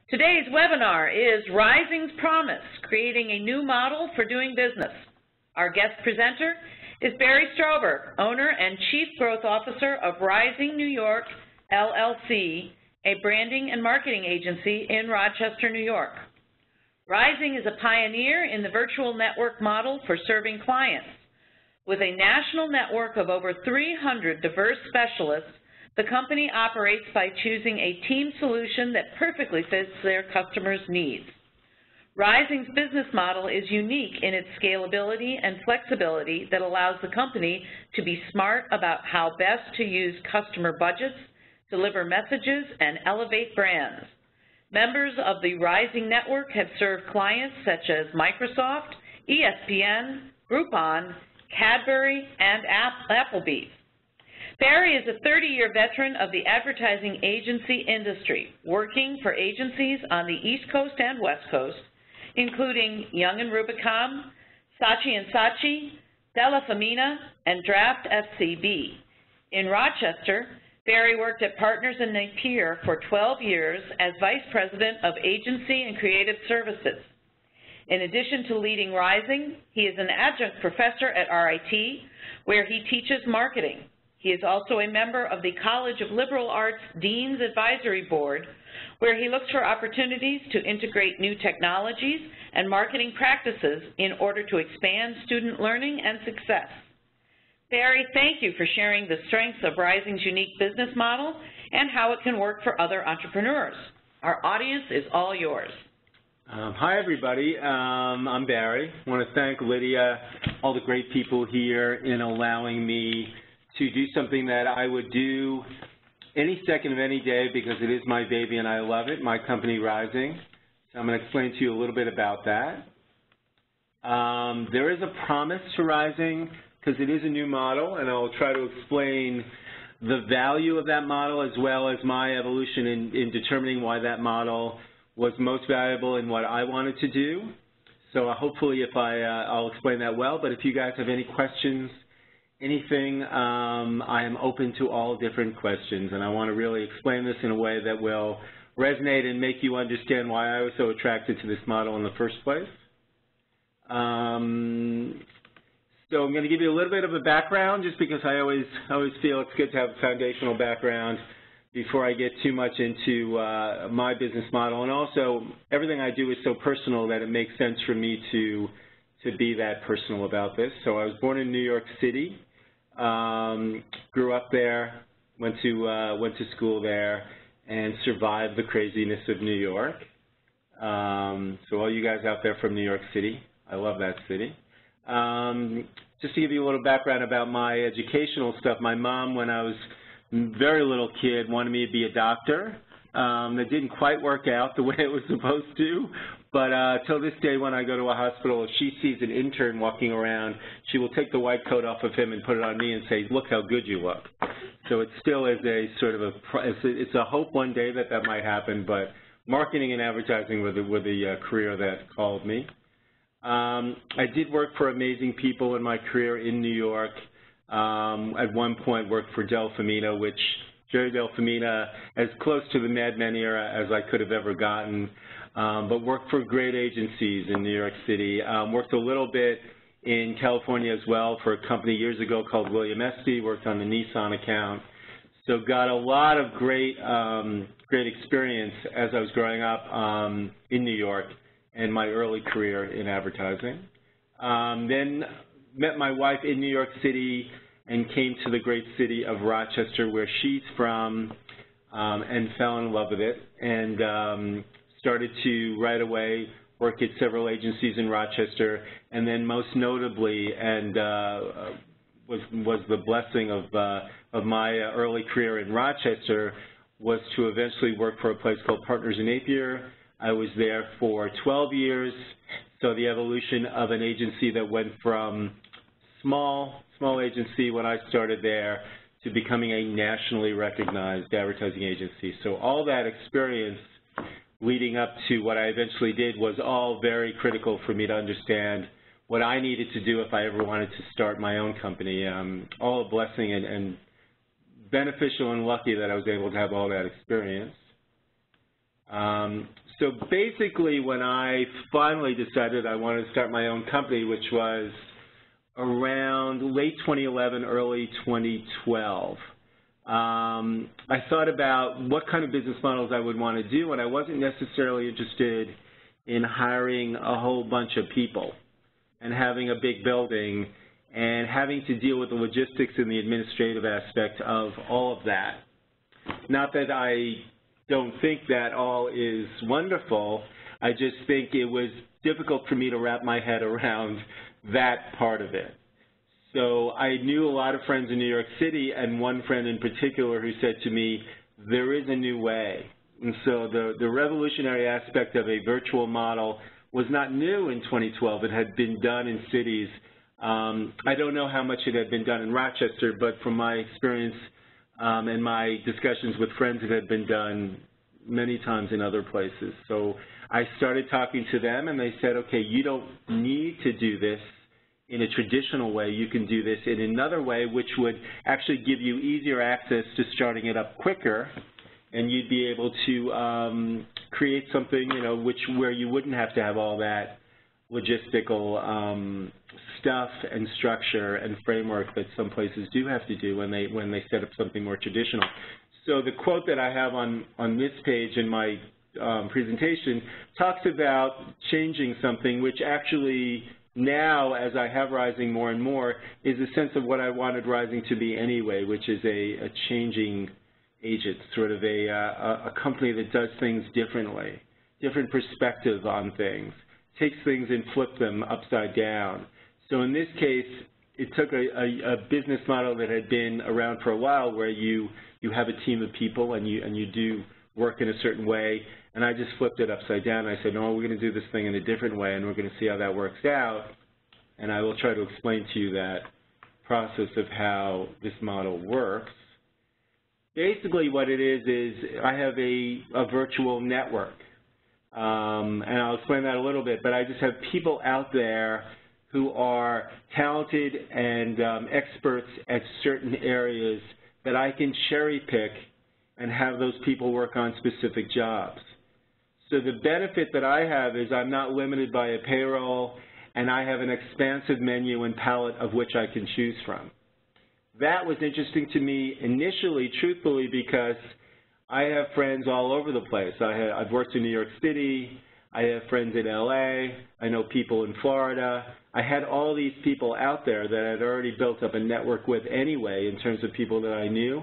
Today's webinar is Rising's Promise, Creating a New Model for Doing Business. Our guest presenter is Barry Strauber, owner and Chief Growth Officer of Rising New York, LLC, a branding and marketing agency in Rochester, New York. Rising is a pioneer in the virtual network model for serving clients. With a national network of over 300 diverse specialists, the company operates by choosing a team solution that perfectly fits their customers' needs. Rising's business model is unique in its scalability and flexibility that allows the company to be smart about how best to use customer budgets, deliver messages, and elevate brands. Members of the Rising Network have served clients such as Microsoft, ESPN, Groupon, Cadbury, and Applebee's. Barry is a 30-year veteran of the advertising agency industry, working for agencies on the East Coast and West Coast, including Young Rubicam, Saatchi Saatchi, Della, Femina and Draft FCB. In Rochester, Barry worked at Partners and Napier for 12 years as Vice President of Agency and Creative Services. In addition to leading Rising, he is an adjunct professor at RIT, where he teaches marketing. He is also a member of the College of Liberal Arts Dean's Advisory Board, where he looks for opportunities to integrate new technologies and marketing practices in order to expand student learning and success. Barry, thank you for sharing the strengths of Rising's unique business model and how it can work for other entrepreneurs. Our audience is all yours. Hi, everybody. I'm Barry. I want to thank Lydia, all the great people here in allowing me to do something that I would do any second of any day because it is my baby and I love it, my company Rising. So I'm going to explain to you a little bit about that. There is a promise to Rising because it is a new model, and I'll try to explain the value of that model as well as my evolution in determining why that model was most valuable and what I wanted to do. So hopefully I'll explain that well, but if you guys have any questions, anything, I am open to all different questions, and I want to really explain this in a way that will resonate and make you understand why I was so attracted to this model in the first place. So I'm going to give you a little bit of a background just because I always feel it's good to have a foundational background before I get too much into my business model. And also, everything I do is so personal that it makes sense for me to be that personal about this. So I was born in New York City, grew up there, went to school there, and survived the craziness of New York. So all you guys out there from New York City, I love that city. Just to give you a little background about my educational stuff, my mom, when I was a very little kid, wanted me to be a doctor. That didn't quite work out the way it was supposed to, but till this day when I go to a hospital, if she sees an intern walking around, she will take the white coat off of him and put it on me and say, look how good you look. So it still is a sort of it's a hope one day that that might happen, but marketing and advertising were the career that called me. I did work for amazing people in my career in New York. At one point worked for Della, which Jerry Della, as close to the Mad Men era as I could have ever gotten, but worked for great agencies in New York City. Worked a little bit in California as well for a company years ago called William Esty, worked on the Nissan account. So got a lot of great experience as I was growing up in New York and my early career in advertising. Then met my wife in New York City and came to the great city of Rochester, where she's from, and fell in love with it, and started to right away work at several agencies in Rochester, and then most notably, and was the blessing of my early career in Rochester, was to eventually work for a place called Partners in Napier. I was there for 12 years, so the evolution of an agency that went from small agency when I started there to becoming a nationally recognized advertising agency. So all that experience leading up to what I eventually did was all very critical for me to understand what I needed to do if I ever wanted to start my own company. All a blessing and beneficial and lucky that I was able to have all that experience. So basically, when I finally decided I wanted to start my own company, which was around late 2011, early 2012, I thought about what kind of business models I would want to do, and I wasn't necessarily interested in hiring a whole bunch of people and having a big building and having to deal with the logistics and the administrative aspect of all of that. Not that I don't think that all is wonderful, I just think it was difficult for me to wrap my head around that part of it. So I knew a lot of friends in New York City, and one friend in particular who said to me, there is a new way. And so the revolutionary aspect of a virtual model was not new in 2012. It had been done in cities. I don't know how much it had been done in Rochester, but from my experience and my discussions with friends, it had been done many times in other places. So I started talking to them, and they said, okay, you don't need to do this in a traditional way. You can do this in another way, which would actually give you easier access to starting it up quicker, and you'd be able to create something, you know, where you wouldn't have to have all that logistical stuff and structure and framework that some places do have to do when they set up something more traditional. So the quote that I have on this page in my presentation talks about changing something, which actually now, as I have Rising more and more, is a sense of what I wanted Rising to be anyway, which is a changing agent, sort of a company that does things differently, different perspective on things, takes things and flips them upside down. So in this case, it took a business model that had been around for a while, where you have a team of people and you do work in a certain way, and I just flipped it upside down. I said, no, we're going to do this thing in a different way, and we're going to see how that works out, and I will try to explain to you that process of how this model works. Basically what it is I have a virtual network, and I'll explain that a little bit, but I just have people out there who are talented and experts at certain areas that I can cherry pick and have those people work on specific jobs. So the benefit that I have is I'm not limited by a payroll, and I have an expansive menu and palette of which I can choose from. That was interesting to me initially, truthfully, because I have friends all over the place. I've worked in New York City. I have friends in LA. I know people in Florida. I had all these people out there that I'd already built up a network with anyway in terms of people that I knew.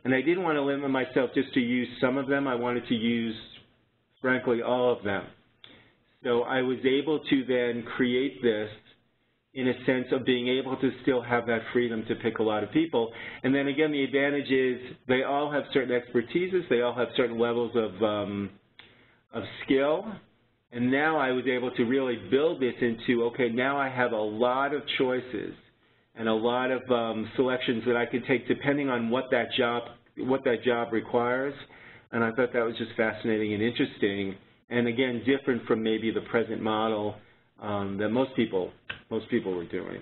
And I didn't want to limit myself just to use some of them. I wanted to use, frankly, all of them. So I was able to then create this in a sense of being able to still have that freedom to pick a lot of people. And then again, the advantage is they all have certain expertises. They all have certain levels of skill. And now I was able to really build this into, okay, now I have a lot of choices and a lot of selections that I could take depending on what that job requires. And I thought that was just fascinating and interesting, and again, different from maybe the present model that most people were doing.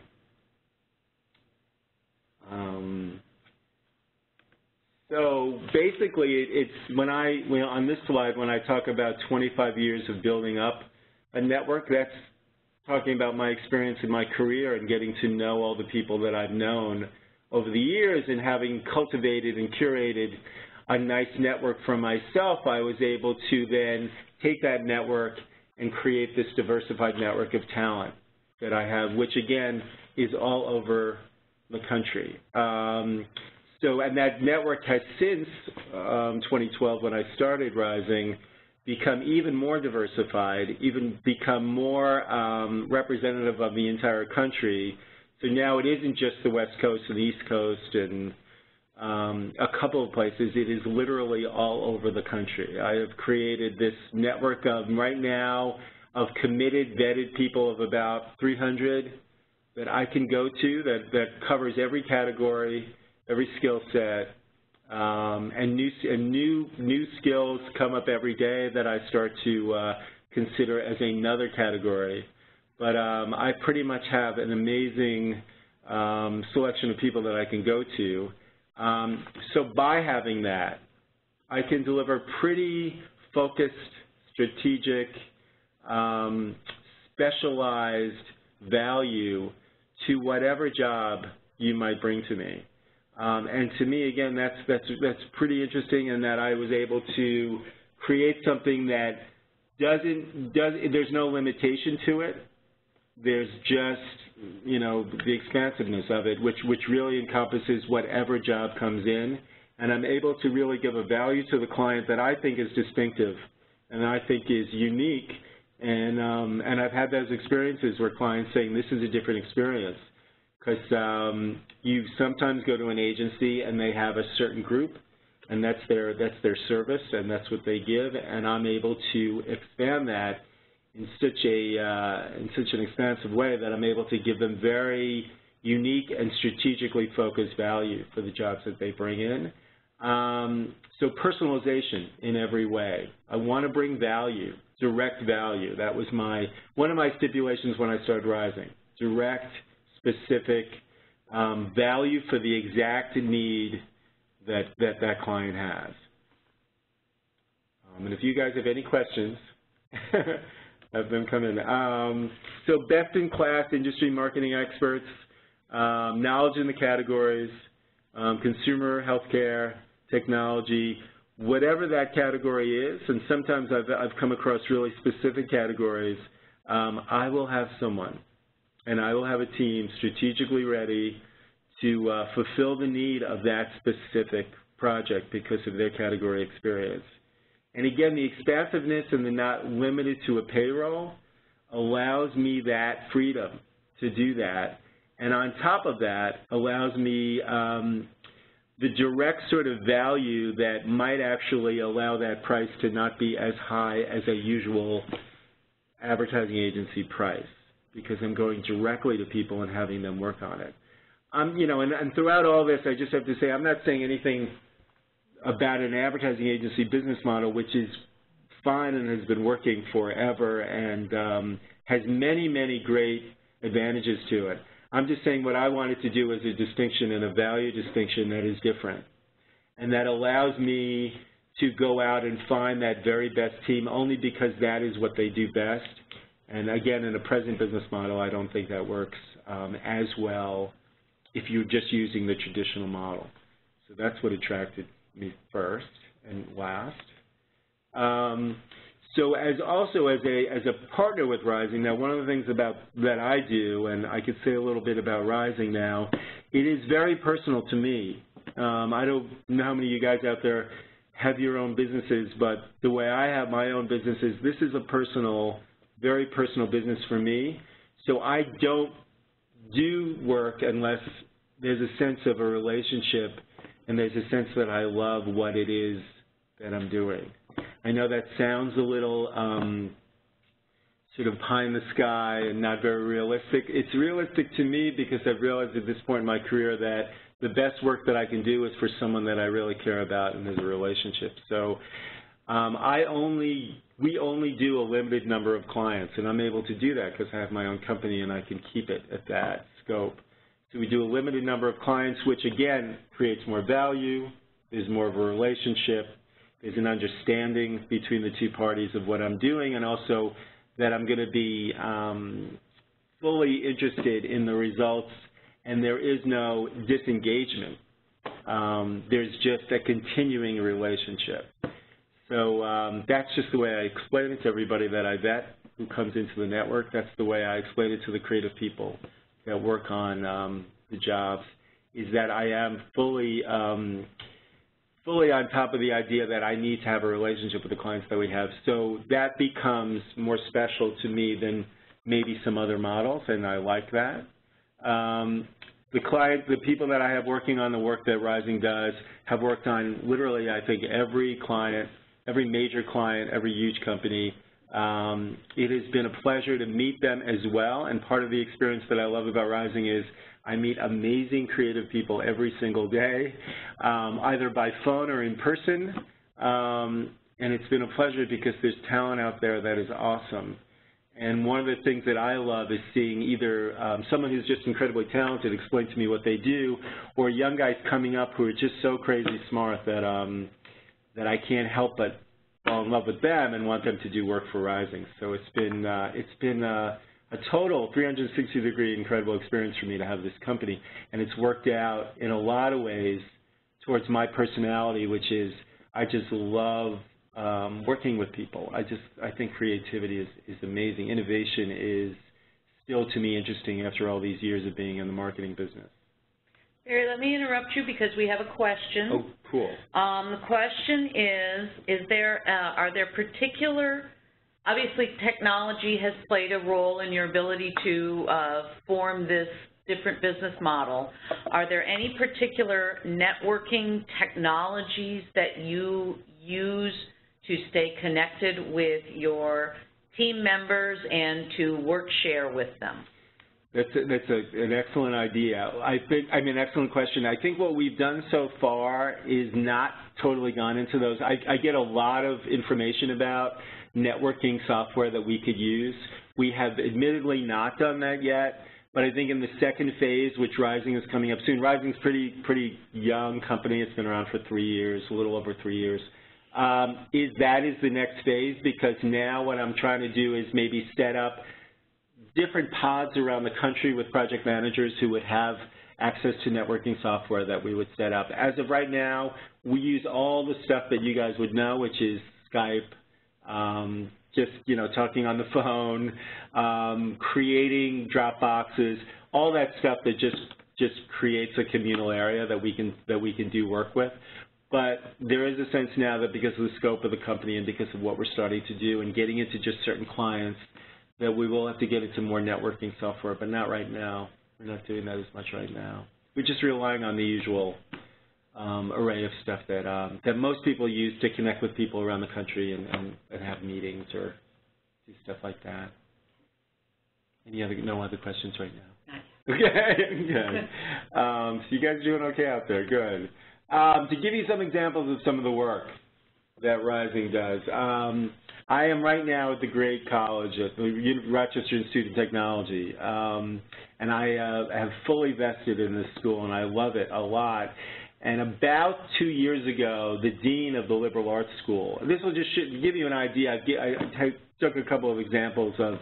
So basically, it's on this slide, when I talk about 25 years of building up a network, that's talking about my experience in my career and getting to know all the people that I've known over the years, and having cultivated and curated a nice network for myself. I was able to then take that network and create this diversified network of talent that I have, which again is all over the country. And that network has since 2012, when I started Rising, become even more diversified, even become more representative of the entire country. So now it isn't just the West Coast and the East Coast and a couple of places. It is literally all over the country. I have created this network of, right now, of committed, vetted people of about 300 that I can go to that covers every category, every skill set, and new skills come up every day that I start to consider as another category. But I pretty much have an amazing selection of people that I can go to. So by having that, I can deliver pretty focused, strategic, specialized value to whatever job you might bring to me. And to me, again, that's pretty interesting in that I was able to create something that there's no limitation to it. There's just, you know, the expansiveness of it, which really encompasses whatever job comes in. And I'm able to really give a value to the client that I think is distinctive and I think is unique. And I've had those experiences where clients saying, this is a different experience. Because you sometimes go to an agency and they have a certain group, and that's their service, and that's what they give, and I'm able to expand that in such an expansive way that I'm able to give them very unique and strategically focused value for the jobs that they bring in. So personalization in every way. I want to bring value, direct value. That was one of my stipulations when I started Rising. Direct, specific value for the exact need that client has. And if you guys have any questions, have them come in. So best-in-class industry marketing experts, knowledge in the categories, consumer, healthcare, technology, whatever that category is, and sometimes I've come across really specific categories, I will have someone and I will have a team strategically ready to fulfill the need of that specific project because of their category experience. And again, the expansiveness and the not limited to a payroll allows me that freedom to do that. And on top of that, allows me the direct sort of value that might actually allow that price to not be as high as a usual advertising agency price, because I'm going directly to people and having them work on it. You know, and throughout all this, I just have to say I'm not saying anything about an advertising agency business model, which is fine and has been working forever and has many, many great advantages to it. I'm just saying what I wanted to do is a distinction and a value distinction that is different, and that allows me to go out and find that very best team only because that is what they do best. And again, in a present business model, I don't think that works as well if you're just using the traditional model. So that's what attracted me first and last. So as a partner with Rising, now one of the things that I do, and I could say a little bit about Rising now, it is very personal to me. I don't know how many of you guys out there have your own businesses, but the way I have my own businesses, this is a personal, very personal business for me. So I don't do work unless there's a sense of a relationship and there's a sense that I love what it is that I'm doing. I know that sounds a little sort of pie in the sky and not very realistic. It's realistic to me because I've realized at this point in my career that the best work that I can do is for someone that I really care about and there's a relationship. So we only do a limited number of clients, and I'm able to do that because I have my own company and I can keep it at that scope. So we do a limited number of clients, which again creates more value, there's more of a relationship, there's an understanding between the two parties of what I'm doing, and also that I'm going to be fully interested in the results, and there is no disengagement. There's just a continuing relationship. So that's just the way I explain it to everybody that I vet who comes into the network. That's the way I explain it to the creative people that work on the jobs, is that I am fully on top of the idea that I need to have a relationship with the clients that we have. So that becomes more special to me than maybe some other models, and I like that. The people that I have working on the work that Rising does have worked on literally, I think, every client, every major client, every huge company. It has been a pleasure to meet them as well, and part of the experience that I love about Rising is I meet amazing creative people every single day, either by phone or in person, and it's been a pleasure because there's talent out there that is awesome. And one of the things that I love is seeing either someone who's just incredibly talented explain to me what they do, or young guys coming up who are just so crazy smart that that I can't help but fall in love with them and want them to do work for Rising. So it's been a total 360-degree incredible experience for me to have this company, and it's worked out in a lot of ways towards my personality, which is I just love working with people. I think creativity is amazing. Innovation is still, to me, interesting after all these years of being in the marketing business. Barry, let me interrupt you because we have a question. Oh, cool. The question are there particular, obviously technology has played a role in your ability to form this different business model. Are there any particular networking technologies that you use to stay connected with your team members and to work share with them? That's an excellent idea. Excellent question. I think what we've done so far is not totally gone into those. I get a lot of information about networking software that we could use. We have admittedly not done that yet, but I think in the second phase, which Rising is coming up soon, Rising's pretty young company. It's been around for 3 years, a little over 3 years. That is the next phase, because now what I'm trying to do is maybe set up different pods around the country with project managers who would have access to networking software that we would set up. As of right now, we use all the stuff that you guys would know, which is Skype, just, talking on the phone, creating Dropboxes, all that stuff that just creates a communal area that we can do work with. But there is a sense now that because of the scope of the company and because of what we're starting to do and getting into just certain clients, that we will have to get into more networking software, but not right now. We're not doing that as much right now. We're just relying on the usual array of stuff that most people use to connect with people around the country and have meetings or do stuff like that. No other questions right now? Okay, good. So you guys are doing okay out there, good. To give you some examples of some of the work that Rising does, I am right now at the great college at the Rochester Institute of Technology, and I have fully vested in this school, and I love it a lot. And about 2 years ago, the dean of the liberal arts school, this will just give you an idea. I took a couple of examples of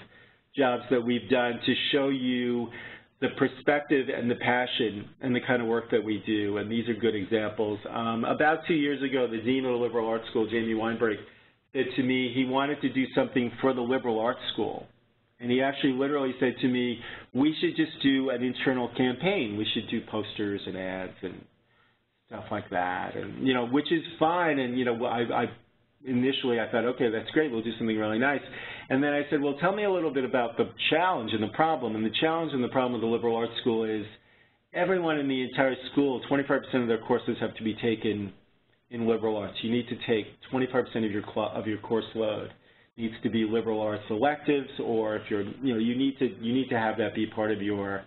jobs that we've done to show you the perspective and the passion and the kind of work that we do, and these are good examples. About 2 years ago, the dean of the liberal arts school, Jamie Weinberg, said to me he wanted to do something for the liberal arts school. And he actually literally said to me, we should just do an internal campaign. We should do posters and ads and stuff like that, and which is fine. And initially I thought, okay, that's great, we'll do something really nice. And then I said, well, tell me a little bit about the challenge and the problem. And the challenge and the problem of the liberal arts school is everyone in the entire school, 25% of their courses have to be taken in liberal arts. You need to take 25% of your course load. It needs to be liberal arts electives, or if you're, you need to have that be part of your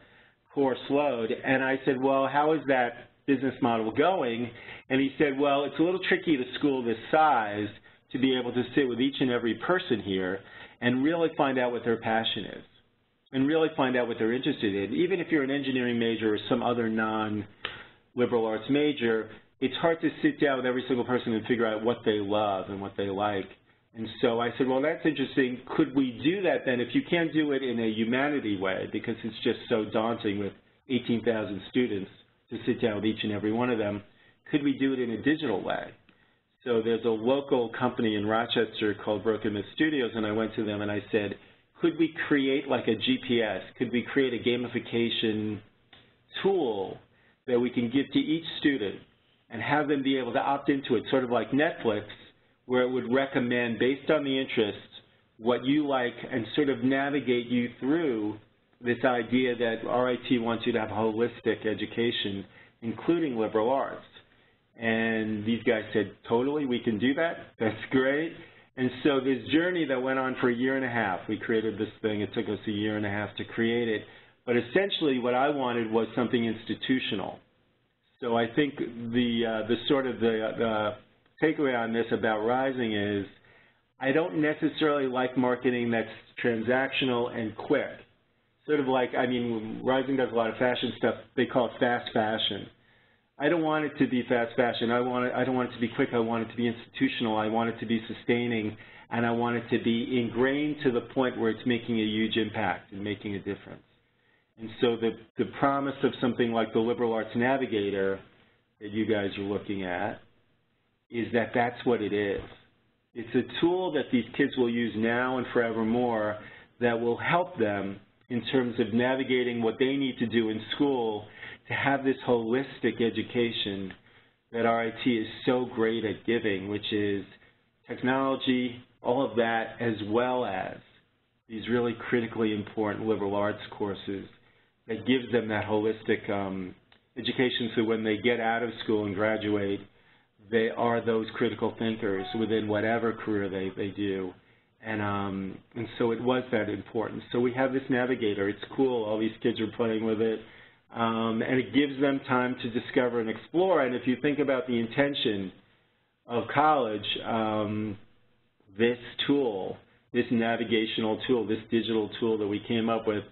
course load. And I said, well, how is that business model going? And he said, well, it's a little tricky to school this size to be able to sit with each and every person here and really find out what their passion is and really find out what they're interested in. Even if you're an engineering major or some other non-liberal arts major, it's hard to sit down with every single person and figure out what they love and what they like. And so I said, well, that's interesting. Could we do that then? If you can't do it in a humanity way, because it's just so daunting with 18,000 students to sit down with each and every one of them, could we do it in a digital way? So there's a local company in Rochester called Broken Myth Studios, and I went to them and I said, could we create like a GPS? Could we create a gamification tool that we can give to each student and have them be able to opt into it, sort of like Netflix, where it would recommend, based on the interests, what you like and sort of navigate you through this idea that RIT wants you to have a holistic education, including liberal arts. And these guys said, totally, we can do that. That's great. And so this journey that went on for 1.5 years, we created this thing. It took us 1.5 years to create it. But essentially what I wanted was something institutional. So I think the takeaway on this about Rising is I don't necessarily like marketing that's transactional and quick. Sort of like, Rising does a lot of fashion stuff. They call it fast fashion. I don't want it to be fast fashion. I don't want it to be quick. I want it to be institutional. I want it to be sustaining, and I want it to be ingrained to the point where it's making a huge impact and making a difference. And so the promise of something like the Liberal Arts Navigator that you guys are looking at is that that's what it is. It's a tool that these kids will use now and forevermore that will help them in terms of navigating what they need to do in school to have this holistic education that RIT is so great at giving, which is technology, all of that, as well as these really critically important liberal arts courses that gives them that holistic education, so when they get out of school and graduate, they are those critical thinkers within whatever career they do. And so it was that important. So we have this navigator. It's cool. All these kids are playing with it. And it gives them time to discover and explore. And if you think about the intention of college, this tool, this navigational tool, this digital tool that we came up with,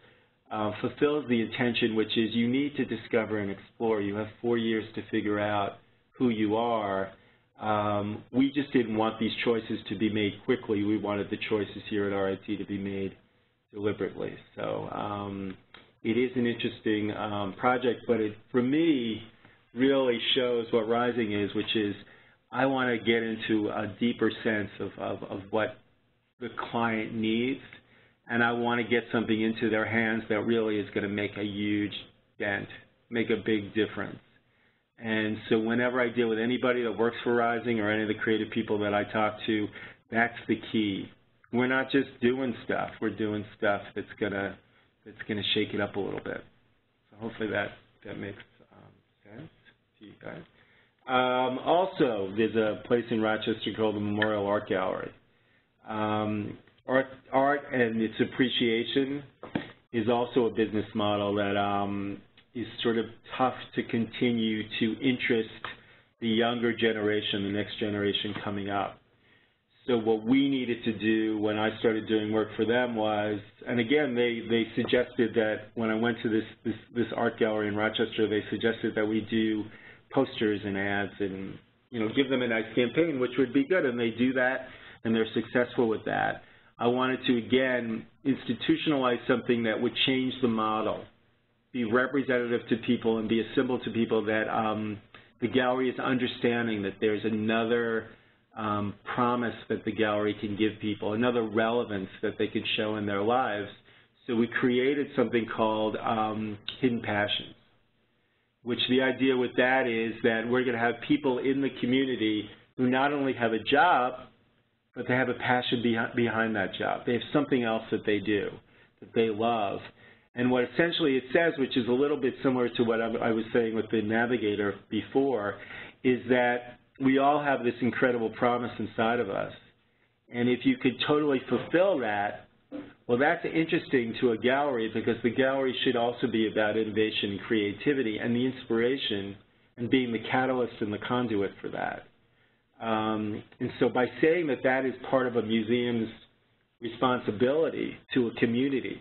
fulfills the intention, which is you need to discover and explore. You have 4 years to figure out who you are. We just didn't want these choices to be made quickly. We wanted the choices here at RIT to be made deliberately. So it is an interesting project, but it, for me, really shows what Rising is, which is I want to get into a deeper sense of what the client needs, and I want to get something into their hands that really is going to make a huge dent, make a big difference. And so whenever I deal with anybody that works for Rising or any of the creative people that I talk to, that's the key. We're not just doing stuff. We're doing stuff that's gonna shake it up a little bit. So hopefully that makes sense to you guys. Also, there's a place in Rochester called the Memorial Art Gallery. Art and its appreciation is also a business model that is sort of tough to continue to interest the younger generation, the next generation coming up. So what we needed to do when I started doing work for them was, and again, they suggested that when I went to this art gallery in Rochester, they suggested that we do posters and ads and, you know, give them a nice campaign, which would be good, and they do that, and they're successful with that. I wanted to, again, institutionalize something that would change the model, be representative to people and be a symbol to people that the gallery is understanding that there's another promise that the gallery can give people, another relevance that they can show in their lives. So we created something called Hidden Passions, which the idea with that is that we're going to have people in the community who not only have a job, but they have a passion behind that job. They have something else that they do, that they love. And what essentially it says, which is a little bit similar to what I was saying with the Navigator before, is that we all have this incredible promise inside of us. And if you could totally fulfill that, well, that's interesting to a gallery, because the gallery should also be about innovation and creativity and the inspiration and being the catalyst and the conduit for that. And so by saying that that is part of a museum's responsibility to a community,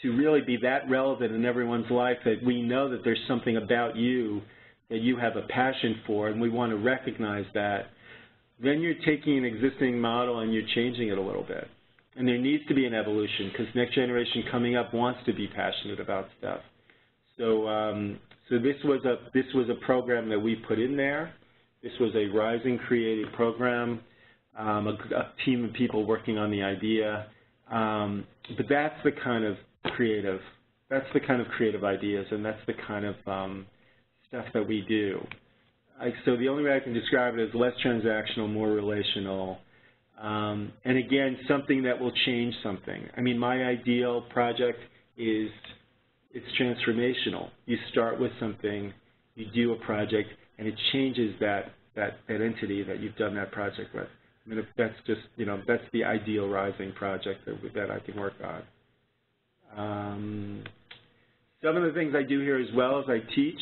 to really be that relevant in everyone's life, that we know that there's something about you that you have a passion for, and we want to recognize that, then you're taking an existing model and you're changing it a little bit. And there needs to be an evolution, because next generation coming up wants to be passionate about stuff. So, so this was a program that we put in there. This was a Rising creative program, a team of people working on the idea. But that's the kind of creative ideas, and that's the kind of stuff that we do. So the only way I can describe it is less transactional, more relational, and again, something that will change something. I mean, my ideal project is, it's transformational. You start with something, you do a project, and it changes that entity that you've done that project with. I mean, that's just, you know, that's the ideal Rising project that I can work on. Some of the things I do here as well is I teach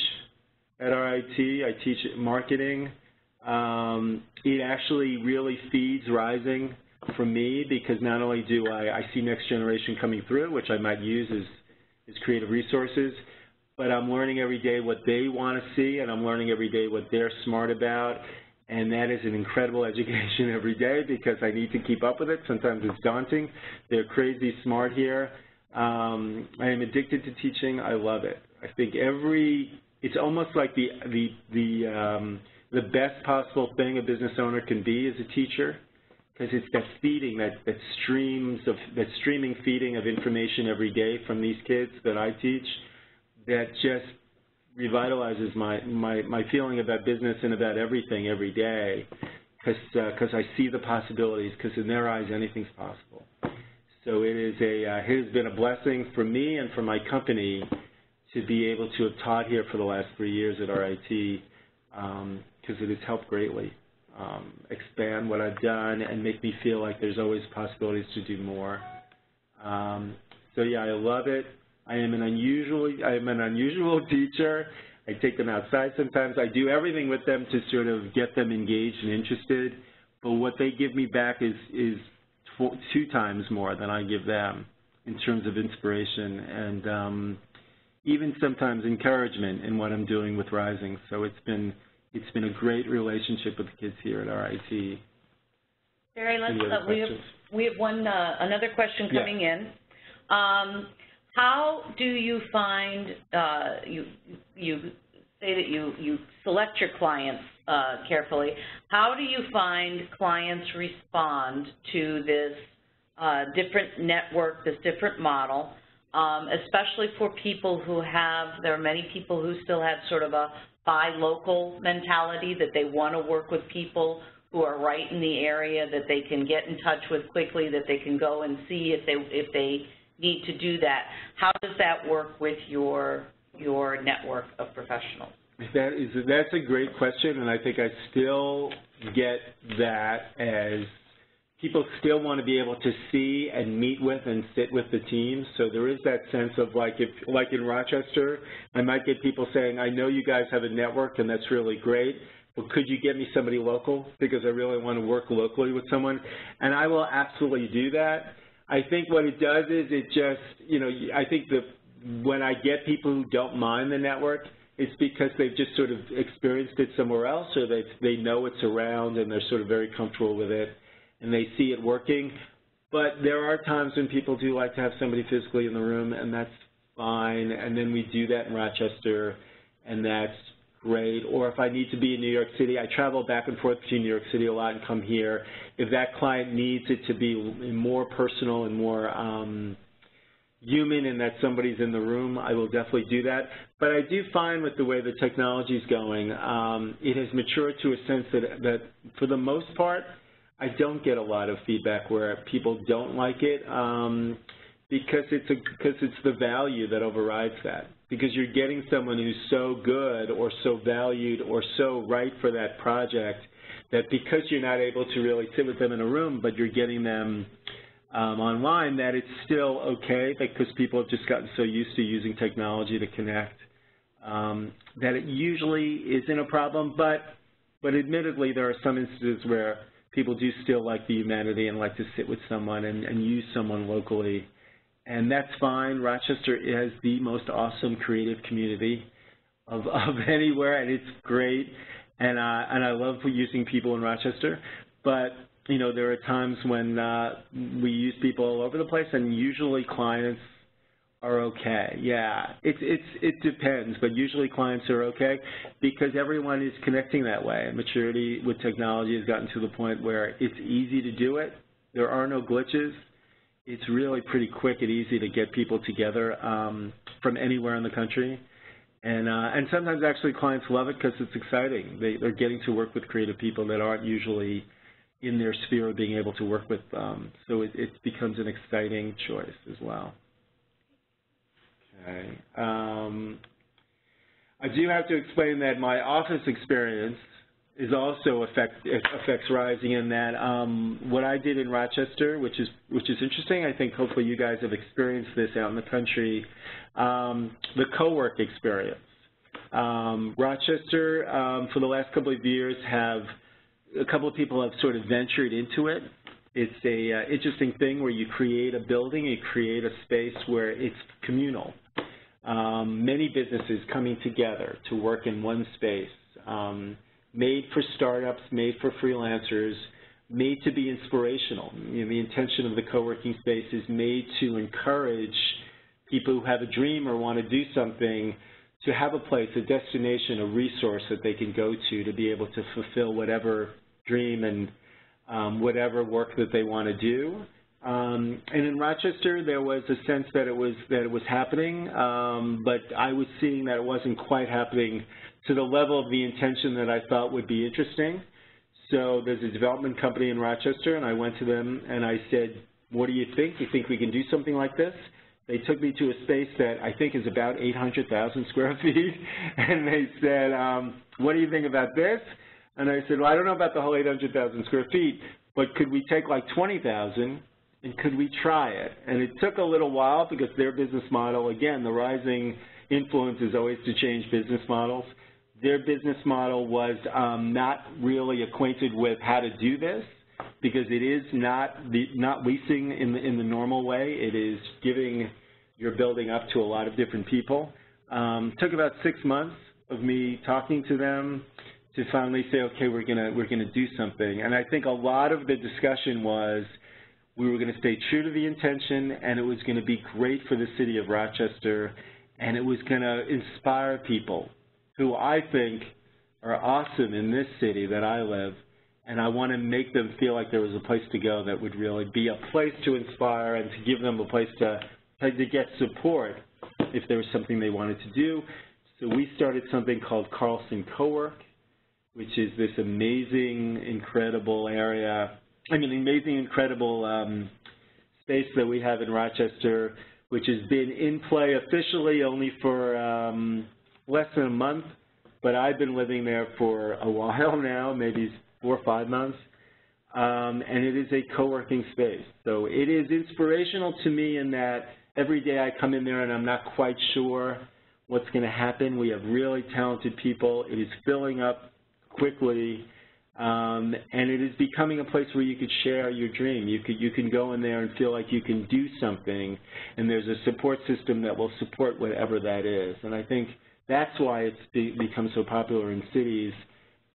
at RIT. I teach marketing. It actually really feeds Rising for me, because not only do I see next generation coming through, which I might use as creative resources, but I'm learning every day what they want to see, and I'm learning every day what they're smart about, and that is an incredible education every day because I need to keep up with it. Sometimes it's daunting. They're crazy smart here. I am addicted to teaching. I love it. I think it's almost like the best possible thing a business owner can be as a teacher, because it's that feeding, that streaming feeding of information every day from these kids that I teach that just revitalizes my feeling about business and about everything every day, because I see the possibilities, because in their eyes anything's possible. So it has been a blessing for me and for my company to be able to have taught here for the last 3 years at RIT, because it has helped greatly expand what I've done and make me feel like there's always possibilities to do more. So yeah, I love it. I am an unusual teacher. I take them outside sometimes. I do everything with them to sort of get them engaged and interested, but what they give me back is 2 times more than I give them in terms of inspiration and even sometimes encouragement in what I'm doing with Rising. So it's been a great relationship with the kids here at RIT. Barry, we have another question coming in. How do you find, you say that you select your clients carefully. How do you find clients respond to this different network, this different model, especially for people who there are many people who still have sort of a buy local mentality, that they want to work with people who are right in the area, that they can get in touch with quickly, that they can go and see if they need to do that. How does that work with your network of professionals? That's a great question, and I think I still get that as people still want to be able to see and meet with and sit with the teams. So there is that sense of like in Rochester, I might get people saying, I know you guys have a network and that's really great, but could you get me somebody local because I really want to work locally with someone? And I will absolutely do that. I think what it does is it just, I think that when I get people who don't mind the network, it's because they've just sort of experienced it somewhere else, or they know it's around and they're sort of very comfortable with it and they see it working. But there are times when people do like to have somebody physically in the room, and that's fine. And then we do that in Rochester, and that's great. Or if I need to be in New York City, I travel back and forth between New York City a lot and come here. If that client needs it to be more personal and more human and that somebody's in the room, I will definitely do that. But I do find with the way the technology is going, it has matured to a sense that for the most part, I don't get a lot of feedback where people don't like it because it's the value that overrides that. Because you're getting someone who's so good or so valued or so right for that project that because you're not able to really sit with them in a room, but you're getting them online, that it's still okay because people have just gotten so used to using technology to connect that it usually isn't a problem. But admittedly, there are some instances where people do still like the humanity and like to sit with someone and use someone locally. And that's fine. Rochester has the most awesome creative community of anywhere, and it's great. And I love using people in Rochester. But, you know, there are times when we use people all over the place, and usually clients are okay. Yeah, it depends, but usually clients are okay because everyone is connecting that way. And maturity with technology has gotten to the point where it's easy to do it. There are no glitches. It's really pretty quick and easy to get people together from anywhere in the country. And sometimes actually clients love it because it's exciting. They're getting to work with creative people that aren't usually in their sphere of being able to work with them. So it becomes an exciting choice as well. Okay. I do have to explain that my office experience is also affects Rising in that what I did in Rochester, which is interesting. I think hopefully you guys have experienced this out in the country. The co-work experience. Rochester, for the last couple of years, a couple of people have sort of ventured into it. It's a interesting thing where you create a building, you create a space where it's communal. many businesses coming together to work in one space, made for startups, made for freelancers, made to be inspirational. You know, the intention of the co-working space is made to encourage people who have a dream or want to do something to have a place, a destination, a resource that they can go to be able to fulfill whatever dream and whatever work that they want to do. And in Rochester, there was a sense that it was happening, but I was seeing that it wasn't quite happening to the level of the intention that I thought would be interesting. So there's a development company in Rochester, and I went to them and I said, what do you think? You think we can do something like this? They took me to a space that I think is about 800,000 square feet, and they said, what do you think about this? And I said, well, I don't know about the whole 800,000 square feet, but could we take like 20,000 and could we try it? And it took a little while because their business model, again, the rising influence is always to change business models. Their business model was not really acquainted with how to do this because it is not leasing in the normal way. It is giving your building up to a lot of different people. Took about 6 months of me talking to them to finally say, okay, we're gonna do something. And I think a lot of the discussion was we were going to stay true to the intention, and it was going to be great for the city of Rochester, and it was going to inspire people who I think are awesome in this city that I live, and I want to make them feel like there was a place to go that would really be a place to inspire and to give them a place to get support if there was something they wanted to do. So we started something called Carlson Co-work, which is this amazing, incredible area, incredible space that we have in Rochester, which has been in play officially only for less than a month, but I've been living there for a while now, maybe 4 or 5 months, and it is a co-working space. So it is inspirational to me in that every day I come in there and I'm not quite sure what's going to happen. We have really talented people. It is filling up quickly. And it is becoming a place where you could share your dream. You can go in there and feel like you can do something, and there's a support system that will support whatever that is. And I think that's why it's become so popular in cities,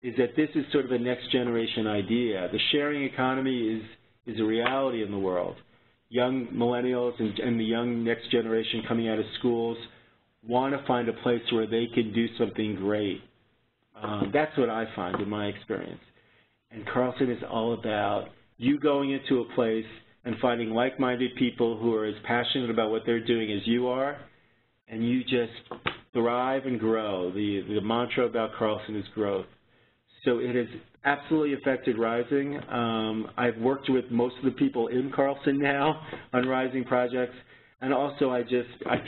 is that this is sort of a next generation idea. The sharing economy is a reality in the world. Young millennials and the young next generation coming out of schools want to find a place where they can do something great. That's what I find in my experience. And Carlson is all about you going into a place and finding like-minded people who are as passionate about what they're doing as you are, and you just thrive and grow. The mantra about Carlson is growth. So it has absolutely affected Rising. I've worked with most of the people in Carlson now on Rising projects, and also I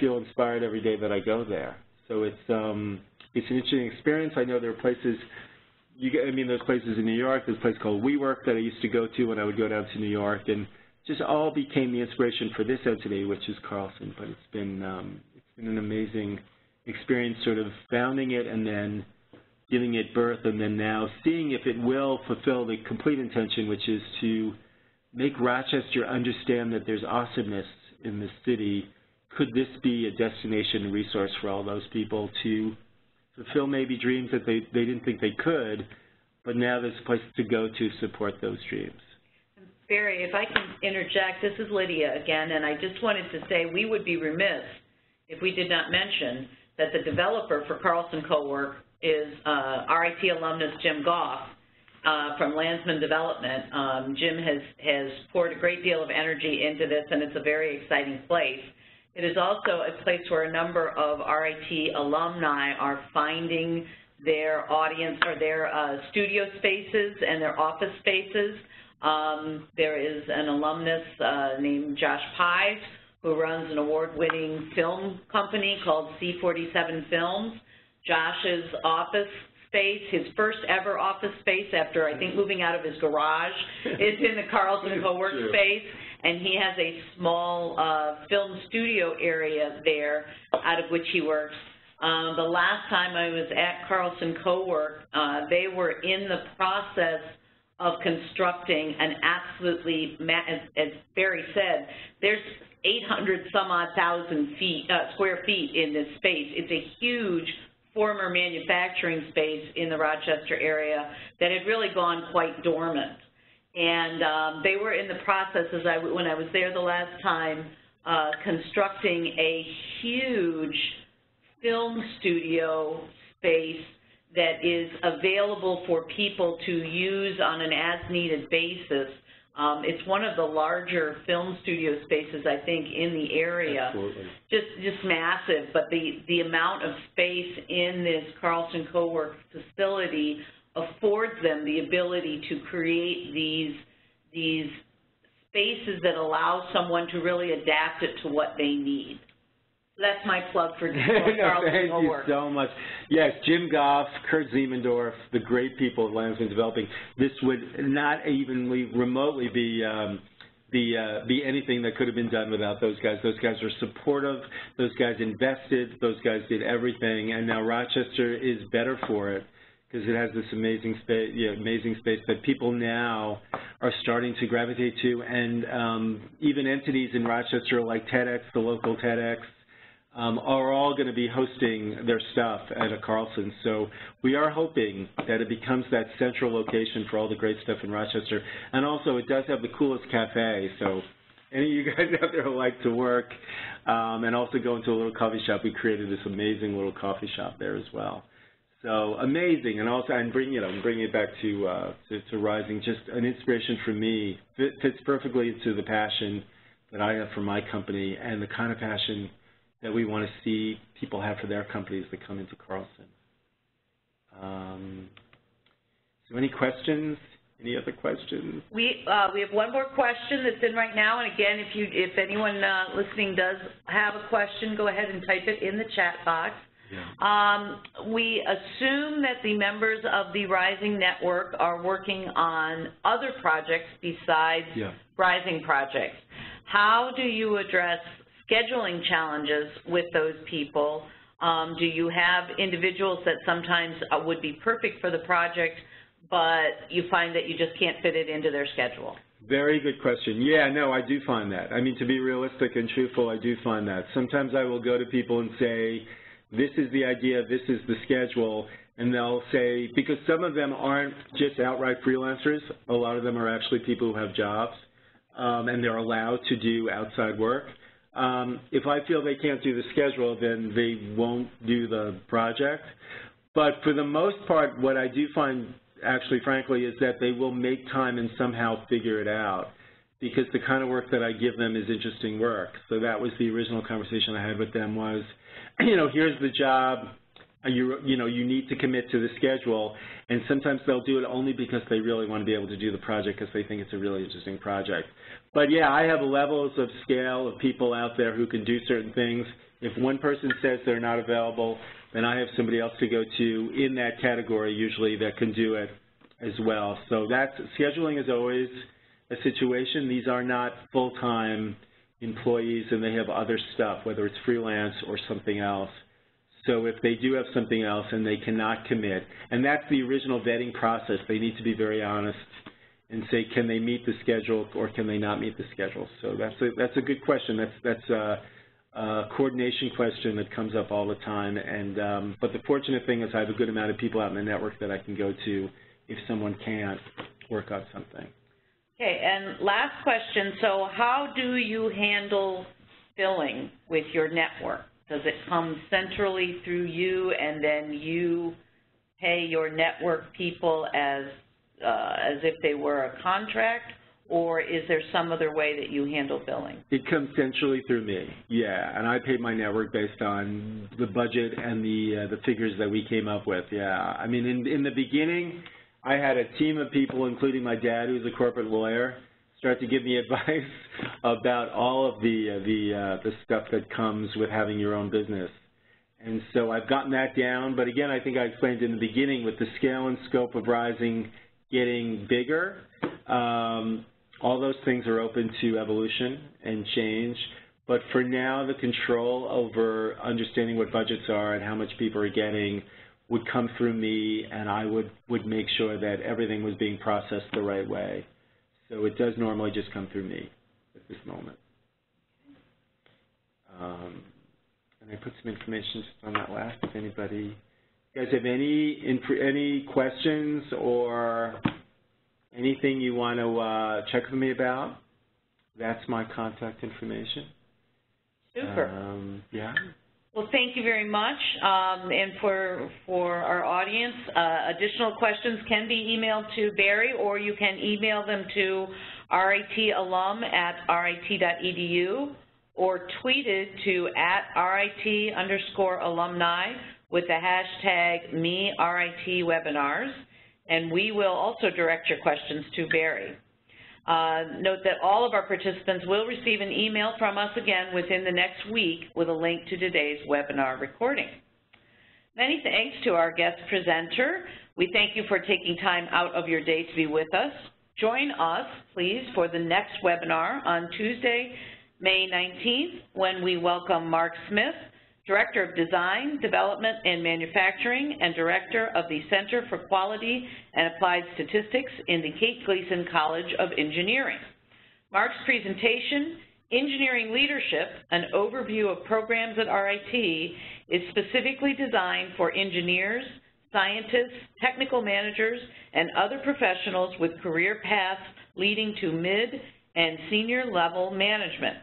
feel inspired every day that I go there. So it's an interesting experience. I know there are places, there's places in New York. There's a place called WeWork that I used to go to when I would go down to New York, and just all became the inspiration for this entity, which is Carlson. But it's been an amazing experience, sort of founding it and then giving it birth, and then now seeing if it will fulfill the complete intention, which is to make Rochester understand that there's awesomeness in the city. Could this be a destination and resource for all those people to fulfill maybe dreams that they didn't think they could, but now there's a place to go to support those dreams. Barry, if I can interject, this is Lydia again, and I just wanted to say we would be remiss if we did not mention that the developer for Carlson Co-work is RIT alumnus Jim Goff from Landsman Development. Jim has poured a great deal of energy into this, and it's a very exciting place. It is also a place where a number of RIT alumni are finding their audience or their studio spaces and their office spaces. There is an alumnus named Josh Pies who runs an award-winning film company called C47 Films. Josh's office space, his first ever office space after I think moving out of his garage, is in the Carlson Co-work space, and he has a small film studio area there out of which he works. The last time I was at Carlson Co-work, they were in the process of constructing an absolutely, as Barry said, there's 800 some odd thousand square feet in this space. It's a huge former manufacturing space in the Rochester area that had really gone quite dormant. And they were in the process, when I was there the last time, constructing a huge film studio space that is available for people to use on an as-needed basis. It's one of the larger film studio spaces, I think, in the area. Absolutely. Just massive, but the amount of space in this Carlson Co-work facility affords them the ability to create these spaces that allow someone to really adapt it to what they need. So that's my plug for Carlson Co-work. Thank you so much. Yes, Jim Goff, Kurt Ziemendorf, the great people at Landsman Developing. This would not even remotely be anything that could have been done without those guys. Those guys are supportive. Those guys invested. Those guys did everything. And now Rochester is better for it because it has this amazing space that people now are starting to gravitate to. And even entities in Rochester like TEDx, the local TEDx, are all going to be hosting their stuff at a Carlson. So we are hoping that it becomes that central location for all the great stuff in Rochester. And also it does have the coolest cafe. So any of you guys out there who like to work and also go into a little coffee shop, we created this amazing little coffee shop there as well. So amazing. And also I'm bringing it back to Rising, just an inspiration for me. Fits perfectly into the passion that I have for my company and the kind of passion that we want to see people have for their companies that come into Carlson. So any questions? Any other questions? We have one more question that's in right now, and again, if anyone listening does have a question, go ahead and type it in the chat box. Yeah. We assume that the members of the Rising Network are working on other projects besides Rising projects. How do you address scheduling challenges with those people? Do you have individuals that sometimes would be perfect for the project, but you find that you just can't fit it into their schedule? Very good question. Yeah, no, I do find that. I mean, to be realistic and truthful, I do find that. Sometimes I will go to people and say, this is the idea, this is the schedule, and they'll say, because some of them aren't just outright freelancers, a lot of them are actually people who have jobs, and they're allowed to do outside work. If I feel they can't do the schedule, then they won't do the project. But for the most part, what I do find, actually, frankly, is that they will make time and somehow figure it out, because the kind of work that I give them is interesting work. So that was the original conversation I had with them was, here's the job, you need to commit to the schedule, and sometimes they'll do it only because they really want to be able to do the project because they think it's a really interesting project. But yeah, I have levels of scale of people out there who can do certain things. If one person says they're not available, then I have somebody else to go to in that category usually that can do it as well. So scheduling is always a situation. These are not full-time employees and they have other stuff, whether it's freelance or something else. So if they do have something else and they cannot commit, and that's the original vetting process, they need to be very honest and say, can they meet the schedule or can they not meet the schedule? So that's a good question. That's a coordination question that comes up all the time. And but the fortunate thing is I have a good amount of people out in the network that I can go to if someone can't work on something. Okay, and last question. So how do you handle billing with your network? Does it come centrally through you and then you pay your network people as if they were a contract, or is there some other way that you handle billing? It comes centrally through me, yeah, and I pay my network based on the budget and the figures that we came up with, yeah. I mean, in the beginning, I had a team of people, including my dad, who's a corporate lawyer, start to give me advice about all of the stuff that comes with having your own business. And so I've gotten that down, but again, I think I explained in the beginning with the scale and scope of Rising getting bigger, all those things are open to evolution and change. But for now, the control over understanding what budgets are and how much people are getting would come through me, and I would make sure that everything was being processed the right way. So it does normally just come through me at this moment. put some information just on that last. If anybody, you guys have any questions or anything you want to check with me about, that's my contact information. Super. Yeah. Well, thank you very much. And for our audience, additional questions can be emailed to Barry, or you can email them to ritalum@rit.edu, or tweet it to @RIT_alumni with the hashtag #MeRITWebinars, and we will also direct your questions to Barry. Note that all of our participants will receive an email from us again within the next week with a link to today's webinar recording. Many thanks to our guest presenter. We thank you for taking time out of your day to be with us. Join us, please, for the next webinar on Tuesday, May 19th, when we welcome Mark Smith, Director of Design, Development, and Manufacturing, and Director of the Center for Quality and Applied Statistics in the Kate Gleason College of Engineering. Mark's presentation, Engineering Leadership, an overview of programs at RIT, is specifically designed for engineers, scientists, technical managers, and other professionals with career paths leading to mid- and senior-level management.